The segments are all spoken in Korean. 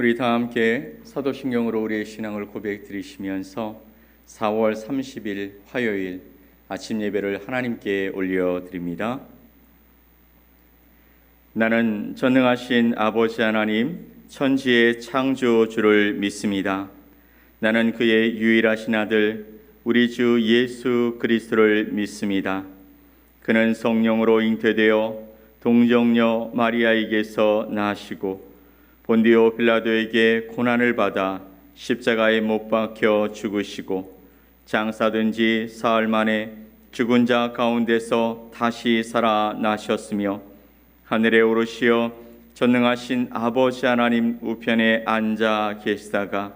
우리 다 함께 사도신경으로 우리의 신앙을 고백드리시면서 4월 30일 화요일 아침 예배를 하나님께 올려드립니다. 나는 전능하신 아버지 하나님, 천지의 창조주를 믿습니다. 나는 그의 유일하신 아들, 우리 주 예수 그리스도를 믿습니다. 그는 성령으로 잉태되어 동정녀 마리아에게서 나시고 본디오 빌라도에게 고난을 받아 십자가에 못 박혀 죽으시고 장사된 지 사흘 만에 죽은 자 가운데서 다시 살아나셨으며 하늘에 오르시어 전능하신 아버지 하나님 우편에 앉아 계시다가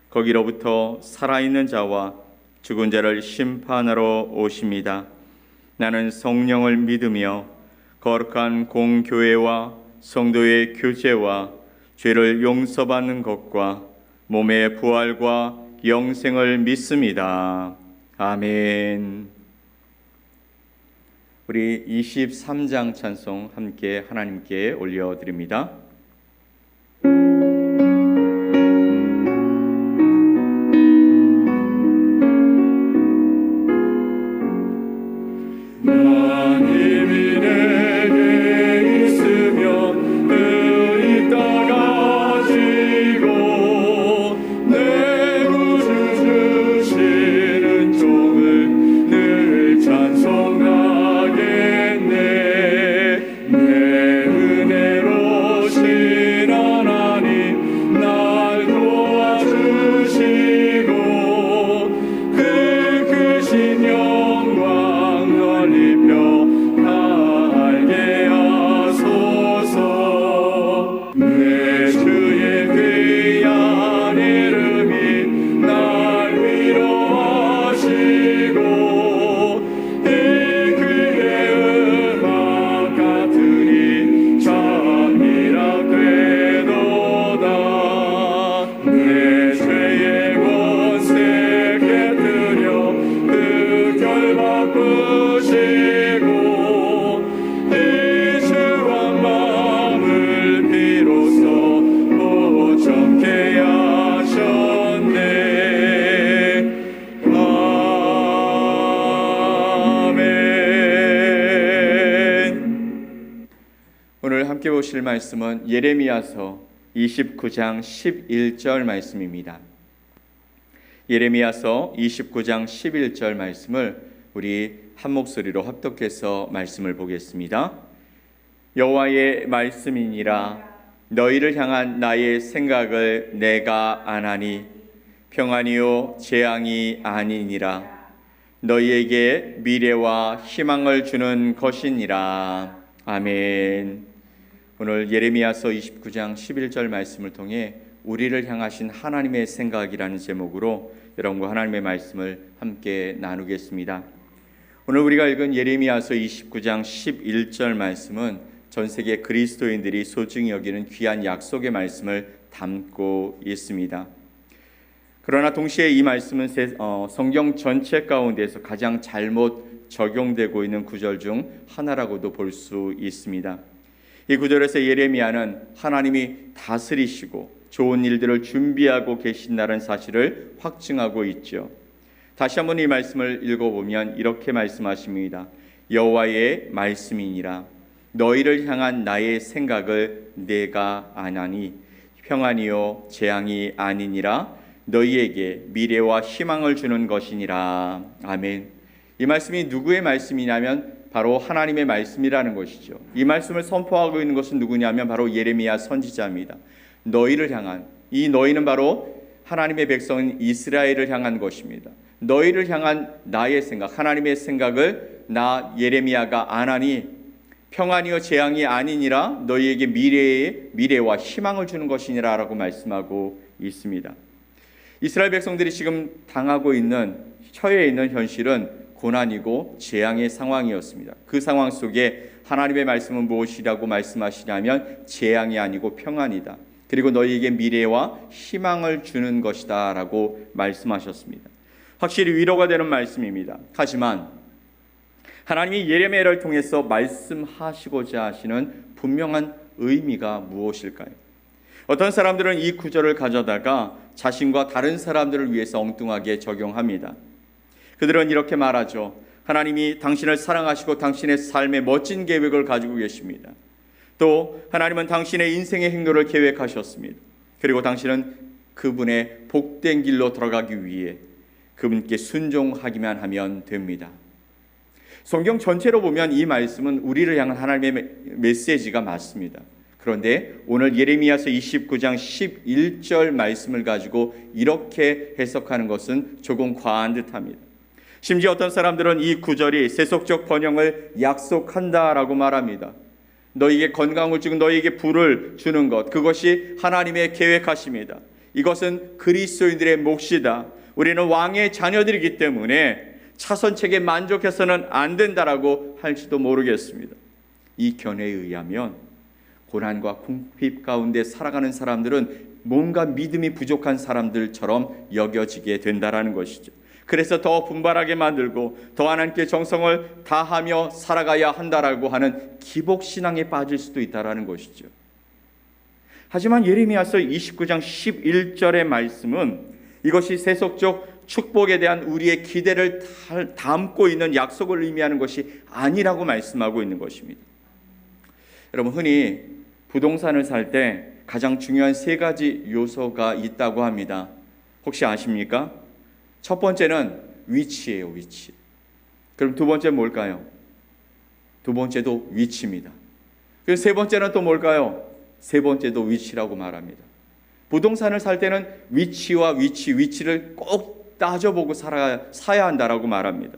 거기로부터 살아있는 자와 죽은 자를 심판하러 오십니다. 나는 성령을 믿으며 거룩한 공교회와 성도의 교제와 죄를 용서받는 것과 몸의 부활과 영생을 믿습니다. 아멘. 우리 23장 찬송 함께 하나님께 올려드립니다. 함께 보실 말씀은 예레미야서 29장 11절 말씀입니다. 예레미야서 29장 11절 말씀을 우리 한 목소리로 합독해서 말씀을 보겠습니다. 여호와의 말씀이니라. 너희를 향한 나의 생각을 내가 아나니 평안이요 재앙이 아니니라. 너희에게 미래와 희망을 주는 것이니라. 아멘. 오늘 예레미야서 29장 11절 말씀을 통해 우리를 향하신 하나님의 생각이라는 제목으로 여러분과 하나님의 말씀을 함께 나누겠습니다. 오늘 우리가 읽은 예레미야서 29장 11절 말씀은 전 세계 그리스도인들이 소중히 여기는 귀한 약속의 말씀을 담고 있습니다. 그러나 동시에 이 말씀은 성경 전체 가운데서 가장 잘못 적용되고 있는 구절 중 하나라고도 볼 수 있습니다. 이 구절에서 예레미야는 하나님이 다스리시고 좋은 일들을 준비하고 계신다는 사실을 확증하고 있죠. 다시 한번 이 말씀을 읽어보면 이렇게 말씀하십니다. 여호와의 말씀이니라. 너희를 향한 나의 생각을 내가 아나니 평안이요 재앙이 아니니라. 너희에게 미래와 희망을 주는 것이니라. 아멘. 이 말씀이 누구의 말씀이냐면 바로 하나님의 말씀이라는 것이죠. 이 말씀을 선포하고 있는 것은 누구냐면 바로 예레미야 선지자입니다. 너희를 향한, 이 너희는 바로 하나님의 백성인 이스라엘을 향한 것입니다. 너희를 향한 나의 생각, 하나님의 생각을 나 예레미야가 아나니 평안이요 재앙이 아니니라. 너희에게 미래와 희망을 주는 것이니라 라고 말씀하고 있습니다. 이스라엘 백성들이 지금 당하고 있는, 처해 있는 현실은 고난이고 재앙의 상황이었습니다. 그 상황 속에 하나님의 말씀은 무엇이라고 말씀하시냐면 재앙이 아니고 평안이다. 그리고 너희에게 미래와 희망을 주는 것이다 라고 말씀하셨습니다. 확실히 위로가 되는 말씀입니다. 하지만 하나님이 예레미야를 통해서 말씀하시고자 하시는 분명한 의미가 무엇일까요? 어떤 사람들은 이 구절을 가져다가 자신과 다른 사람들을 위해서 엉뚱하게 적용합니다. 그들은 이렇게 말하죠. 하나님이 당신을 사랑하시고 당신의 삶에 멋진 계획을 가지고 계십니다. 또 하나님은 당신의 인생의 행로를 계획하셨습니다. 그리고 당신은 그분의 복된 길로 들어가기 위해 그분께 순종하기만 하면 됩니다. 성경 전체로 보면 이 말씀은 우리를 향한 하나님의 메시지가 맞습니다. 그런데 오늘 예레미야서 29장 11절 말씀을 가지고 이렇게 해석하는 것은 조금 과한 듯합니다. 심지어 어떤 사람들은 이 구절이 세속적 번영을 약속한다라고 말합니다. 너희에게 건강을 주고 너희에게 부를 주는 것, 그것이 하나님의 계획하십니다. 이것은 그리스도인들의 몫이다. 우리는 왕의 자녀들이기 때문에 차선책에 만족해서는 안 된다라고 할지도 모르겠습니다. 이 견해에 의하면 고난과 궁핍 가운데 살아가는 사람들은 뭔가 믿음이 부족한 사람들처럼 여겨지게 된다라는 것이죠. 그래서 더 분발하게 만들고 더 하나님께 정성을 다하며 살아가야 한다라고 하는 기복신앙에 빠질 수도 있다라는 것이죠. 하지만 예레미야서 29장 11절의 말씀은 이것이 세속적 축복에 대한 우리의 기대를 담고 있는 약속을 의미하는 것이 아니라고 말씀하고 있는 것입니다. 여러분, 흔히 부동산을 살 때 가장 중요한 세 가지 요소가 있다고 합니다. 혹시 아십니까? 첫 번째는 위치예요, 위치. 그럼 두 번째는 뭘까요? 두 번째도 위치입니다. 그럼 세 번째는 또 뭘까요? 세 번째도 위치라고 말합니다. 부동산을 살 때는 위치와 위치를 꼭 따져보고 사야 한다라고 말합니다.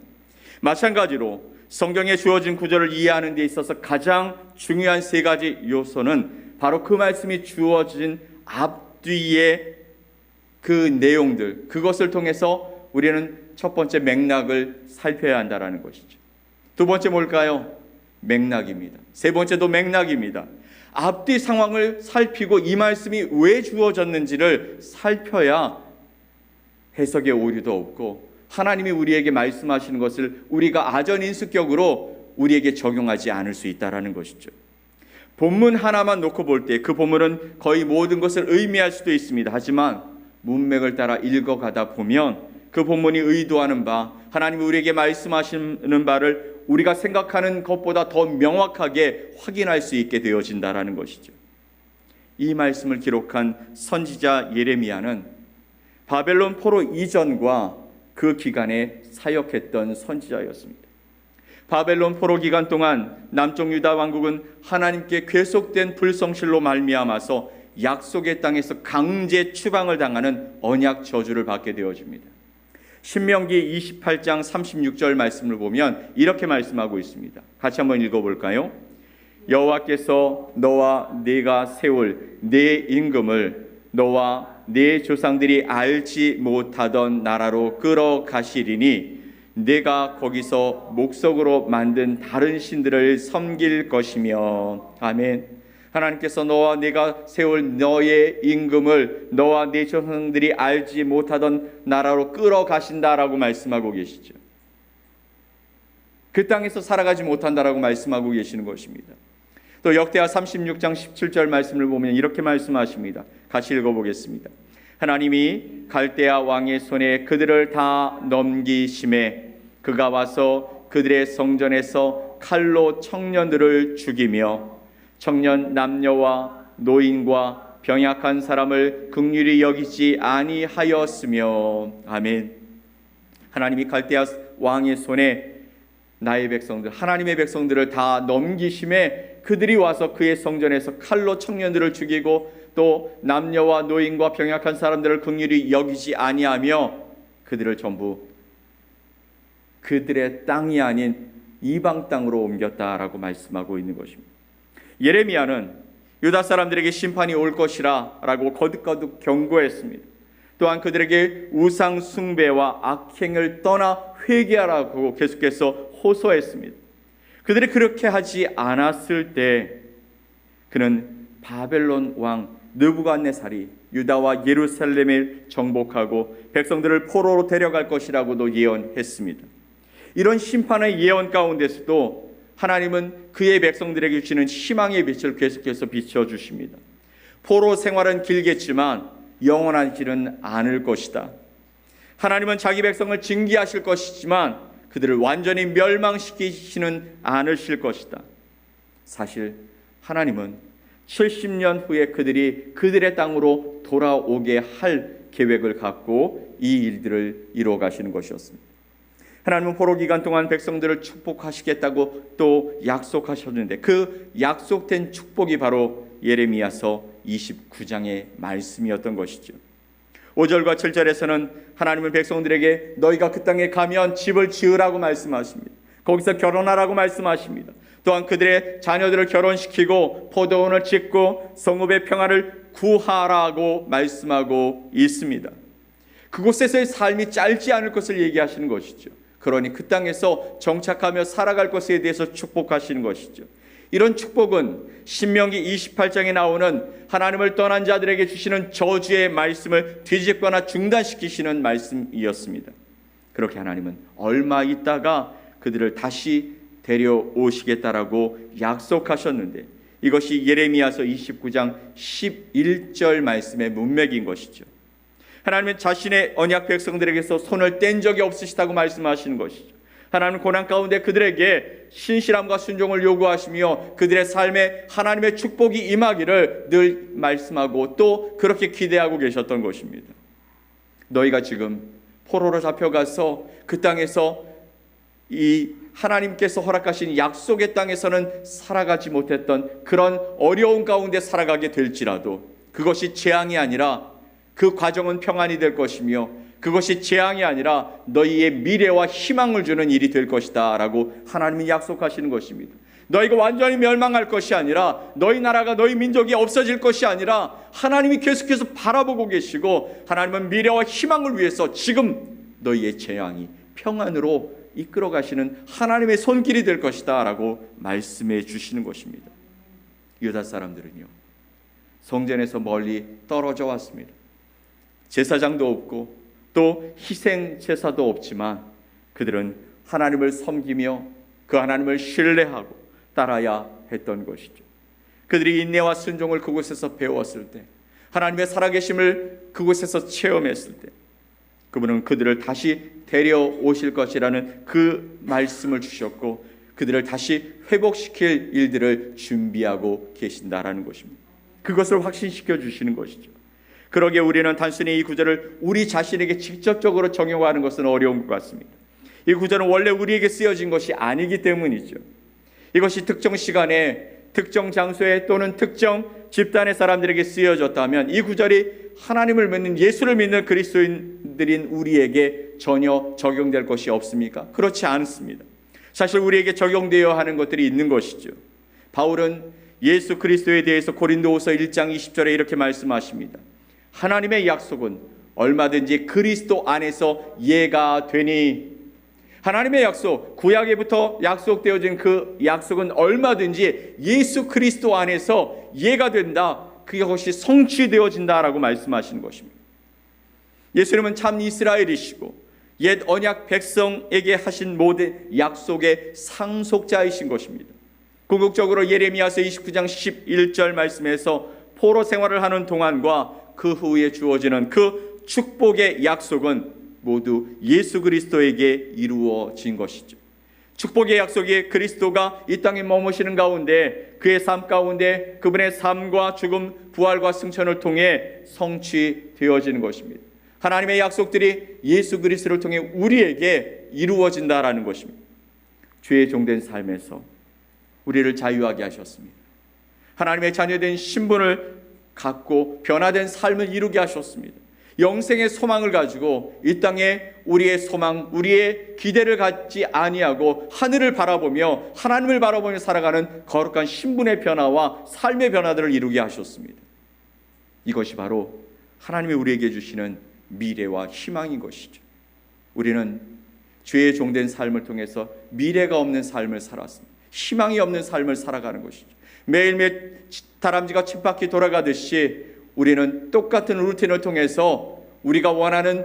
마찬가지로 성경에 주어진 구절을 이해하는 데 있어서 가장 중요한 세 가지 요소는 바로 그 말씀이 주어진 앞뒤의 그 내용들, 그것을 통해서 우리는 첫 번째 맥락을 살펴야 한다는 것이죠. 두 번째 뭘까요? 맥락입니다. 세 번째도 맥락입니다. 앞뒤 상황을 살피고 이 말씀이 왜 주어졌는지를 살펴야 해석의 오류도 없고 하나님이 우리에게 말씀하시는 것을 우리가 아전인수격으로 우리에게 적용하지 않을 수 있다는 것이죠. 본문 하나만 놓고 볼 때 그 본문은 거의 모든 것을 의미할 수도 있습니다. 하지만 문맥을 따라 읽어가다 보면 그 본문이 의도하는 바, 하나님이 우리에게 말씀하시는 바를 우리가 생각하는 것보다 더 명확하게 확인할 수 있게 되어진다는 것이죠. 이 말씀을 기록한 선지자 예레미야는 바벨론 포로 이전과 그 기간에 사역했던 선지자였습니다. 바벨론 포로 기간 동안 남쪽 유다 왕국은 하나님께 괴속된 불성실로 말미암아서 약속의 땅에서 강제 추방을 당하는 언약 저주를 받게 되어집니다. 신명기 28장 36절 말씀을 보면 이렇게 말씀하고 있습니다. 같이 한번 읽어볼까요? 여호와께서 너와 네가 세울 네 임금을 너와 네 조상들이 알지 못하던 나라로 끌어가시리니 네가 거기서 목석으로 만든 다른 신들을 섬길 것이며. 아멘. 하나님께서 너와 네가 세울 너의 임금을 너와 네 조상들이 알지 못하던 나라로 끌어가신다라고 말씀하고 계시죠. 그 땅에서 살아가지 못한다라고 말씀하고 계시는 것입니다. 또 역대하 36장 17절 말씀을 보면 이렇게 말씀하십니다. 같이 읽어보겠습니다. 하나님이 갈대아 왕의 손에 그들을 다 넘기심에 그가 와서 그들의 성전에서 칼로 청년들을 죽이며 청년 남녀와 노인과 병약한 사람을 긍휼히 여기지 아니하였으며. 아멘. 하나님이 갈대아 왕의 손에 나의 백성들, 하나님의 백성들을 다 넘기심에 그들이 와서 그의 성전에서 칼로 청년들을 죽이고 또 남녀와 노인과 병약한 사람들을 긍휼히 여기지 아니하며 그들을 전부 그들의 땅이 아닌 이방 땅으로 옮겼다라고 말씀하고 있는 것입니다. 예레미야는 유다 사람들에게 심판이 올 것이라 라고 거듭거듭 경고했습니다. 또한 그들에게 우상 숭배와 악행을 떠나 회개하라고 계속해서 호소했습니다. 그들이 그렇게 하지 않았을 때 그는 바벨론 왕 느부갓네살이 유다와 예루살렘을 정복하고 백성들을 포로로 데려갈 것이라고도 예언했습니다. 이런 심판의 예언 가운데서도 하나님은 그의 백성들에게 주시는 희망의 빛을 계속해서 비춰주십니다. 포로 생활은 길겠지만 영원하지는 않을 것이다. 하나님은 자기 백성을 징계하실 것이지만 그들을 완전히 멸망시키시는 않으실 것이다. 사실 하나님은 70년 후에 그들이 그들의 땅으로 돌아오게 할 계획을 갖고 이 일들을 이루어 가시는 것이었습니다. 하나님은 포로 기간 동안 백성들을 축복하시겠다고 또 약속하셨는데 그 약속된 축복이 바로 예레미야서 29장의 말씀이었던 것이죠. 5절과 7절에서는 하나님은 백성들에게 너희가 그 땅에 가면 집을 지으라고 말씀하십니다. 거기서 결혼하라고 말씀하십니다. 또한 그들의 자녀들을 결혼시키고 포도원을 짓고 성읍의 평화를 구하라고 말씀하고 있습니다. 그곳에서의 삶이 짧지 않을 것을 얘기하시는 것이죠. 그러니 그 땅에서 정착하며 살아갈 것에 대해서 축복하시는 것이죠. 이런 축복은 신명기 28장에 나오는 하나님을 떠난 자들에게 주시는 저주의 말씀을 뒤집거나 중단시키시는 말씀이었습니다. 그렇게 하나님은 얼마 있다가 그들을 다시 데려오시겠다라고 약속하셨는데 이것이 예레미야서 29장 11절 말씀의 문맥인 것이죠. 하나님은 자신의 언약 백성들에게서 손을 뗀 적이 없으시다고 말씀하시는 것이죠. 하나님은 고난 가운데 그들에게 신실함과 순종을 요구하시며 그들의 삶에 하나님의 축복이 임하기를 늘 말씀하고 또 그렇게 기대하고 계셨던 것입니다. 너희가 지금 포로로 잡혀가서 그 땅에서 이 하나님께서 허락하신 약속의 땅에서는 살아가지 못했던 그런 어려운 가운데 살아가게 될지라도 그것이 재앙이 아니라 그 과정은 평안이 될 것이며 그것이 재앙이 아니라 너희의 미래와 희망을 주는 일이 될 것이다 라고 하나님이 약속하시는 것입니다. 너희가 완전히 멸망할 것이 아니라 너희 나라가 너희 민족이 없어질 것이 아니라 하나님이 계속해서 바라보고 계시고 하나님은 미래와 희망을 위해서 지금 너희의 재앙이 평안으로 이끌어 가시는 하나님의 손길이 될 것이다 라고 말씀해 주시는 것입니다. 유다 사람들은요 성전에서 멀리 떨어져 왔습니다. 제사장도 없고 또 희생 제사도 없지만 그들은 하나님을 섬기며 그 하나님을 신뢰하고 따라야 했던 것이죠. 그들이 인내와 순종을 그곳에서 배웠을 때 하나님의 살아계심을 그곳에서 체험했을 때 그분은 그들을 다시 데려오실 것이라는 그 말씀을 주셨고 그들을 다시 회복시킬 일들을 준비하고 계신다라는 것입니다. 그것을 확신시켜 주시는 것이죠. 그러기에 우리는 단순히 이 구절을 우리 자신에게 직접적으로 적용하는 것은 어려운 것 같습니다. 이 구절은 원래 우리에게 쓰여진 것이 아니기 때문이죠. 이것이 특정 시간에 특정 장소에 또는 특정 집단의 사람들에게 쓰여졌다면 이 구절이 하나님을 믿는 예수를 믿는 그리스도인들인 우리에게 전혀 적용될 것이 없습니까? 그렇지 않습니다. 사실 우리에게 적용되어야 하는 것들이 있는 것이죠. 바울은 예수 그리스도에 대해서 고린도후서 1장 20절에 이렇게 말씀하십니다. 하나님의 약속은 얼마든지 그리스도 안에서 예가 되니 하나님의 약속, 구약에부터 약속되어진 그 약속은 얼마든지 예수 그리스도 안에서 예가 된다. 그것이 성취되어진다라고 말씀하시는 것입니다. 예수님은 참 이스라엘이시고 옛 언약 백성에게 하신 모든 약속의 상속자이신 것입니다. 궁극적으로 예레미야서 29장 11절 말씀에서 포로 생활을 하는 동안과 그 후에 주어지는 그 축복의 약속은 모두 예수 그리스도에게 이루어진 것이죠. 축복의 약속이 그리스도가 이 땅에 머무시는 가운데 그의 삶 가운데 그분의 삶과 죽음, 부활과 승천을 통해 성취되어지는 것입니다. 하나님의 약속들이 예수 그리스도를 통해 우리에게 이루어진다라는 것입니다. 죄의 종된 삶에서 우리를 자유하게 하셨습니다. 하나님의 자녀된 신분을 갖고 변화된 삶을 이루게 하셨습니다. 영생의 소망을 가지고 이 땅에 우리의 소망, 우리의 기대를 갖지 아니하고 하늘을 바라보며 하나님을 바라보며 살아가는 거룩한 신분의 변화와 삶의 변화들을 이루게 하셨습니다. 이것이 바로 하나님이 우리에게 주시는 미래와 희망인 것이죠. 우리는 죄의 종된 삶을 통해서 미래가 없는 삶을 살았습니다. 희망이 없는 삶을 살아가는 것이죠. 매일매일 다람쥐가 쳇바퀴 돌아가듯이 우리는 똑같은 루틴을 통해서 우리가 원하는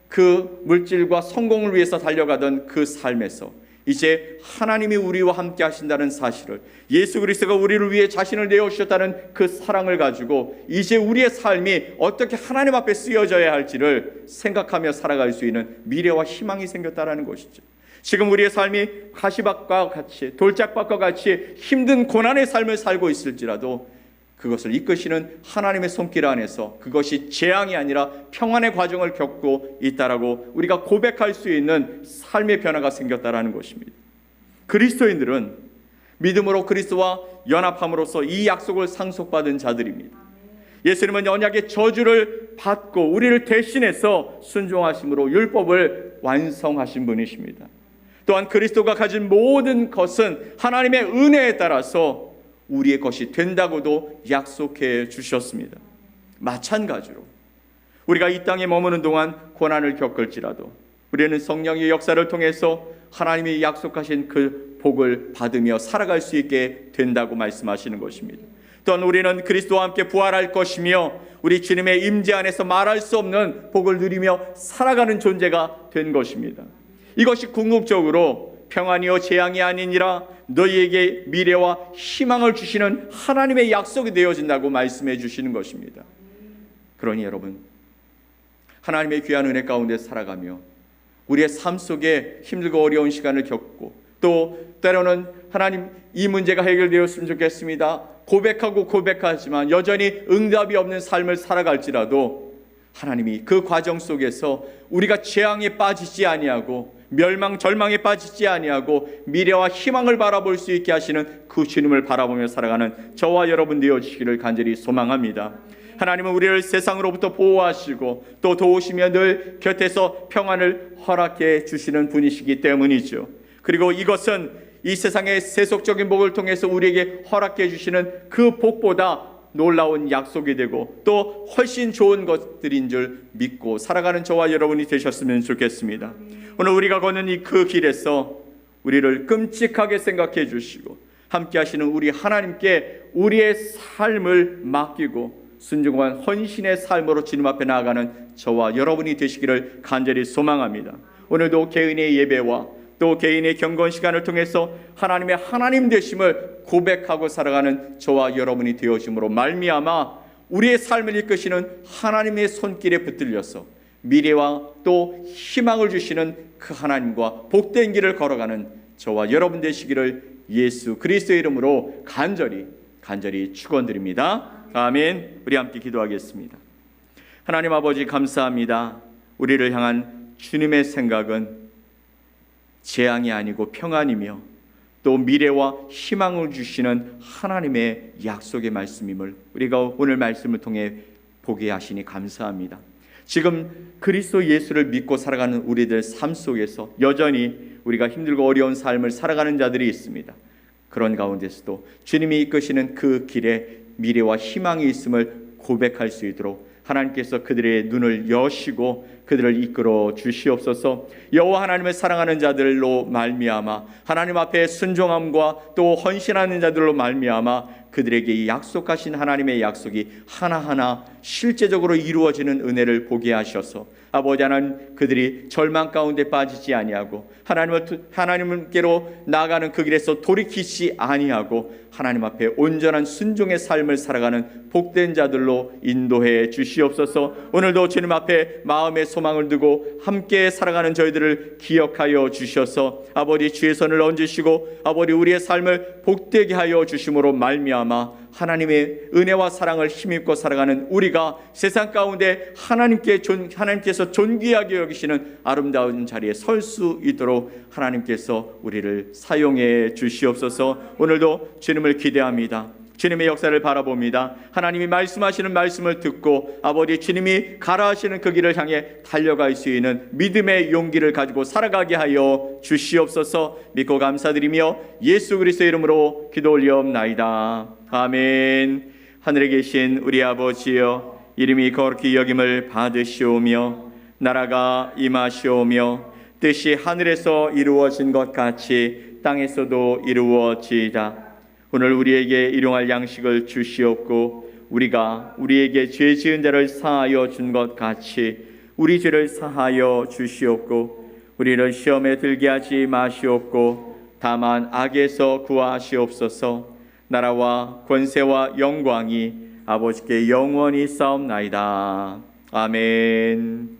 그 물질과 성공을 위해서 달려가던 그 삶에서 이제 하나님이 우리와 함께 하신다는 사실을, 예수 그리스도가 우리를 위해 자신을 내어주셨다는 그 사랑을 가지고 이제 우리의 삶이 어떻게 하나님 앞에 쓰여져야 할지를 생각하며 살아갈 수 있는 미래와 희망이 생겼다는 것이죠. 지금 우리의 삶이 가시밭과 같이, 돌짝밭과 같이 힘든 고난의 삶을 살고 있을지라도 그것을 이끄시는 하나님의 손길 안에서 그것이 재앙이 아니라 평안의 과정을 겪고 있다라고 우리가 고백할 수 있는 삶의 변화가 생겼다라는 것입니다. 그리스도인들은 믿음으로 그리스도와 연합함으로써 이 약속을 상속받은 자들입니다. 예수님은 언약의 저주를 받고 우리를 대신해서 순종하심으로 율법을 완성하신 분이십니다. 또한 그리스도가 가진 모든 것은 하나님의 은혜에 따라서 우리의 것이 된다고도 약속해 주셨습니다. 마찬가지로 우리가 이 땅에 머무는 동안 고난을 겪을지라도 우리는 성령의 역사를 통해서 하나님이 약속하신 그 복을 받으며 살아갈 수 있게 된다고 말씀하시는 것입니다. 또한 우리는 그리스도와 함께 부활할 것이며 우리 주님의 임재 안에서 말할 수 없는 복을 누리며 살아가는 존재가 된 것입니다. 이것이 궁극적으로 평안이요 재앙이 아니니라 너희에게 미래와 희망을 주시는 하나님의 약속이 되어진다고 말씀해 주시는 것입니다. 그러니 여러분, 하나님의 귀한 은혜 가운데 살아가며 우리의 삶 속에 힘들고 어려운 시간을 겪고 또 때로는 하나님 이 문제가 해결되었으면 좋겠습니다 고백하고 고백하지만 여전히 응답이 없는 삶을 살아갈지라도 하나님이 그 과정 속에서 우리가 재앙에 빠지지 아니하고 멸망 절망에 빠지지 아니하고 미래와 희망을 바라볼 수 있게 하시는 그 주님을 바라보며 살아가는 저와 여러분 되어주시기를 간절히 소망합니다. 하나님은 우리를 세상으로부터 보호하시고 또 도우시며 늘 곁에서 평안을 허락해 주시는 분이시기 때문이죠. 그리고 이것은 이 세상의 세속적인 복을 통해서 우리에게 허락해 주시는 그 복보다 놀라운 약속이 되고 또 훨씬 좋은 것들인 줄 믿고 살아가는 저와 여러분이 되셨으면 좋겠습니다. 오늘 우리가 걷는 이 그 길에서 우리를 끔찍하게 생각해 주시고 함께 하시는 우리 하나님께 우리의 삶을 맡기고 순종한 헌신의 삶으로 주님 앞에 나아가는 저와 여러분이 되시기를 간절히 소망합니다. 오늘도 개인의 예배와 또 개인의 경건 시간을 통해서 하나님의 하나님 되심을 고백하고 살아가는 저와 여러분이 되어짐으로 말미암아 우리의 삶을 이끄시는 하나님의 손길에 붙들려서 미래와 또 희망을 주시는 그 하나님과 복된 길을 걸어가는 저와 여러분 되시기를 예수 그리스도의 이름으로 간절히 축원드립니다. 아멘. 우리 함께 기도하겠습니다. 하나님 아버지 감사합니다. 우리를 향한 주님의 생각은 재앙이 아니고 평안이며 또 미래와 희망을 주시는 하나님의 약속의 말씀임을 우리가 오늘 말씀을 통해 보게 하시니 감사합니다. 지금 그리스도 예수를 믿고 살아가는 우리들 삶 속에서 여전히 우리가 힘들고 어려운 삶을 살아가는 자들이 있습니다. 그런 가운데서도 주님이 이끄시는 그 길에 미래와 희망이 있음을 고백할 수 있도록 하나님께서 그들의 눈을 여시고 그들을 이끌어 주시옵소서. 여호와 하나님을 사랑하는 자들로 말미암아 하나님 앞에 순종함과 또 헌신하는 자들로 말미암아 그들에게 이 약속하신 하나님의 약속이 하나하나 실제적으로 이루어지는 은혜를 보게 하셔서 아버지 하나님 그들이 절망 가운데 빠지지 아니하고 하나님께로 나아가는 그 길에서 돌이키지 아니하고 하나님 앞에 온전한 순종의 삶을 살아가는 복된 자들로 인도해 주시옵소서. 오늘도 주님 앞에 마음의 소망을 두고 함께 살아가는 저희들을 기억하여 주셔서 아버지 주의 손을 얹으시고 아버지 우리의 삶을 복되게 하여 주심으로 말미암아 하나님의 은혜와 사랑을 힘입고 살아가는 우리가 세상 가운데 하나님께서 존귀하게 여기시는 아름다운 자리에 설 수 있도록 하나님께서 우리를 사용해 주시옵소서. 오늘도 주님을 기대합니다. 주님의 역사를 바라봅니다. 하나님이 말씀하시는 말씀을 듣고 아버지 주님이 가라하시는 그 길을 향해 달려갈 수 있는 믿음의 용기를 가지고 살아가게 하여 주시옵소서. 믿고 감사드리며 예수 그리스도의 이름으로 기도 올리옵나이다. 아멘. 하늘에 계신 우리 아버지여, 이름이 거룩히 여김을 받으시오며 나라가 임하시오며 뜻이 하늘에서 이루어진 것 같이 땅에서도 이루어지이다. 오늘 우리에게 일용할 양식을 주시옵고 우리가 우리에게 죄 지은 자를 사하여 준 것 같이 우리 죄를 사하여 주시옵고 우리를 시험에 들게 하지 마시옵고 다만 악에서 구하시옵소서. 나라와 권세와 영광이 아버지께 영원히 싸움나이다. 아멘.